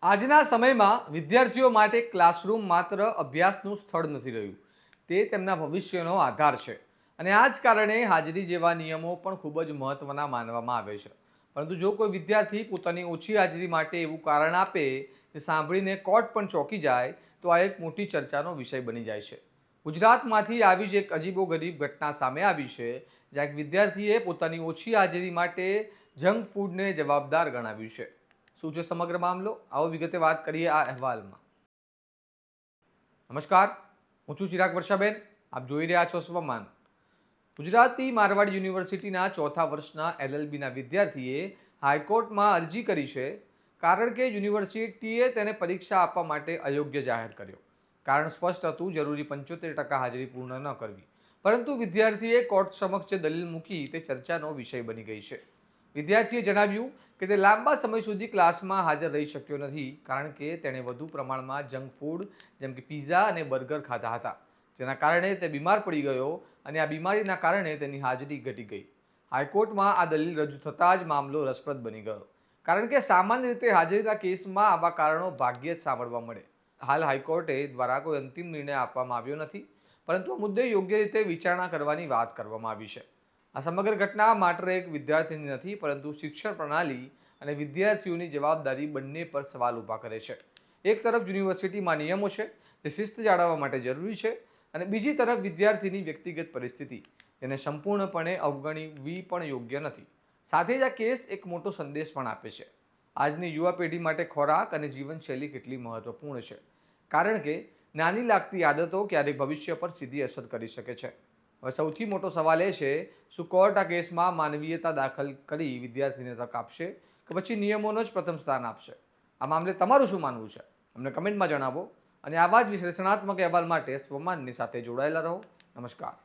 આજના સમયમાં વિદ્યાર્થીઓ માટે ક્લાસરૂમ માત્ર અભ્યાસનું સ્થળ નથી રહ્યું, તે તેમના ભવિષ્યનો આધાર છે. અને આ જ કારણે હાજરી જેવા નિયમો પણ ખૂબ જ મહત્ત્વના માનવામાં આવે છે. પરંતુ જો કોઈ વિદ્યાર્થી પોતાની ઓછી હાજરી માટે એવું કારણ આપે કે સાંભળીને કોર્ટ પણ ચોંકી જાય, તો આ એક મોટી ચર્ચાનો વિષય બની જાય છે. ગુજરાતમાંથી આવી જ એક અજીબોગરીબ ઘટના સામે આવી છે, જ્યાં એક વિદ્યાર્થીએ પોતાની ઓછી હાજરી માટે જંક ફૂડને જવાબદાર ગણાવ્યું છે. શું છે સમગ્ર મામલો? આવો વિગતે વાત કરીએ આ અહેવાલમાં. નમસ્કાર, હું છું ચિરાગ વર્ષાબેન. આપ જોઈ રહ્યા છો સ્વમાન. ગુજરાતી મારવાડ યુનિવર્સિટીના ચોથા વર્ષના LLBના વિદ્યાર્થીએ હાઈકોર્ટમાં અરજી કરી છે, કારણ કે યુનિવર્સિટીએ તેને પરીક્ષા આપવા માટે અયોગ્ય જાહેર કર્યો. કારણ સ્પષ્ટ હતું, જરૂરી 75% હાજરી પૂર્ણ ન કરવી. પરંતુ વિદ્યાર્થીએ કોર્ટ સમક્ષ જે દલીલ મૂકી તે ચર્ચાનો વિષય બની ગઈ છે. વિદ્યાર્થીએ જણાવ્યું કે તે લાંબા સમય સુધી ક્લાસમાં હાજર રહી શક્યો નથી, કારણ કે તેણે વધુ પ્રમાણમાં જંક ફૂડ જેમ કે પિઝા અને બર્ગર ખાધા હતા, જેના કારણે તે બીમાર પડી ગયો અને આ બીમારીના કારણે તેની હાજરી ઘટી ગઈ. હાઈકોર્ટમાં આ દલીલ રજૂ થતાં જ મામલો રસપ્રદ બની ગયો, કારણ કે સામાન્ય રીતે હાજરીના કેસમાં આવા કારણો ભાગ્યે જ સાંભળવા મળે. હાલ હાઈકોર્ટે દ્વારા કોઈ અંતિમ નિર્ણય આપવામાં આવ્યો નથી, પરંતુ આ મુદ્દે યોગ્ય રીતે વિચારણા કરવાની વાત કરવામાં આવી છે. આ સમગ્ર ઘટના માત્ર એક વિદ્યાર્થીની નથી, પરંતુ શિક્ષણ પ્રણાલી અને વિદ્યાર્થીઓની જવાબદારી બંને પર સવાલ ઊભા કરે છે. એક તરફ યુનિવર્સિટીમાં નિયમો છે જે શિસ્ત જાળવવા માટે જરૂરી છે, અને બીજી તરફ વિદ્યાર્થીની વ્યક્તિગત પરિસ્થિતિ, જેને સંપૂર્ણપણે અવગણવી પણ યોગ્ય નથી. સાથે જ આ કેસ એક મોટો સંદેશ પણ આપે છે. આજની યુવા પેઢી માટે ખોરાક અને જીવનશૈલી કેટલી મહત્વપૂર્ણ છે, કારણ કે નાની લાગતી આદતો ક્યારેક ભવિષ્ય પર સીધી અસર કરી શકે છે. હવે સૌથી મોટો સવાલ એ છે, શું કોર્ટ આ કેસમાં માનવીયતા દાખલ કરી વિદ્યાર્થીને તક આપશે કે પછી નિયમોનો જ પ્રથમ સ્થાન આપશે? આ મામલે તમારું શું માનવું છે? અમને કમેન્ટમાં જણાવો. અને આવા જ વિશ્લેષણાત્મક અહેવાલ માટે સ્વમાનની સાથે જોડાયેલા રહો. નમસ્કાર.